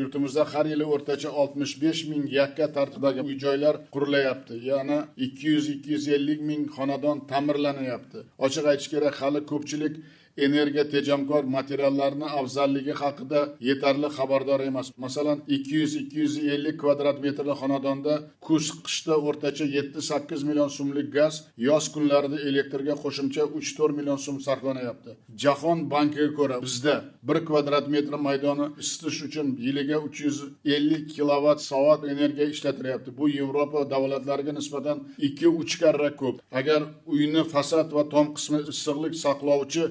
Yurtimizda har yili o'rtacha 65 ming yakka tartibdagi uy-joylar qurilyapti. Ya'ni 200-250 ming xonadon ta'mirlanyapti. Ochiq aytish kerak, hali ko'pchilik energiya tejamkor materiallarni afzalligi haqida yetarli xabardor emas. Masalan, 200-250 kvadrat metrli xonadonda kuz-qishda o'rtacha 7-8 million so'mlik gaz, yoz kunlarida elektrga qo'shimcha 3-4 million so'm sarflanyapti. Jahon bankiga ko'ra bizda 1 kvadrat metr maydoni isitish uchun yiliga 350 kilovatt soat energiya ishlatilyapti. Bu Yevropa davlatlariga nisbatan 2-3 karra ko'p. Agar uyni fasad va tom qismi issiqlik saqlovchi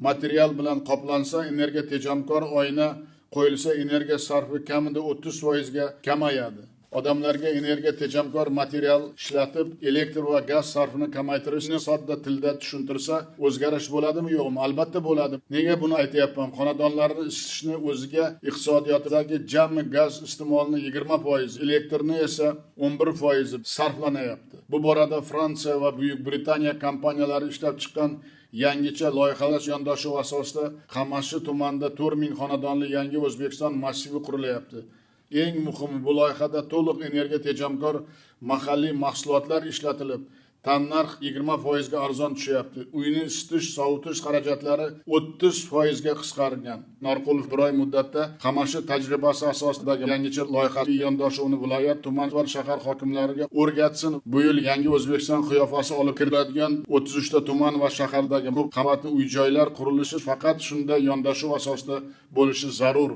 material bilan qoplansa, energiya tejamkor oyna qo'yilsa, energiya sarfi kamida 30% ga kamayadi. Odamlarga energiya tejamkor material ishlatib, elektr va gaz sarfini kamaytirishni sodda tilda tushuntirsa, o'zgarish bo'ladimi, yo'qmi? Albatta bo'ladi. Nega buni aytayapman? Xonadonlarni isitishni o'ziga iqtisodiyotidagi jami gaz iste'molini 20%, elektrni esa 11% sarflanyapti. Bu borada Fransiya va Buyuk Britaniya kompaniyalari ishlab chiqqan yangicha loyihalash yondashuv asosida Qamashi tumanida 4 ming xonadonli yangi O'zbekiston massivi qurilyapti. Eng muhimi, bu loyihada to'liq energiya tejamkor mahalliy mahsulotlar ishlatilib, tannarx 20% ga arzon tushyapti. Uyni isitish, sovutish xarajatlari 30% ga qisqargan. Norqulov bir oy muddatda Qamashi tajribasi asosidagi yangicha loyiha yondashuvini viloyat, tuman va shahar hokimlariga o'rgatsin. Bu yil yangi O'zbekiston qiyofasi olib kiriladigan 33 ta tuman va shahardagi ko'p qavatli uy-joylar qurilishi faqat shunday yondashuv asosida bo'lishi zarur.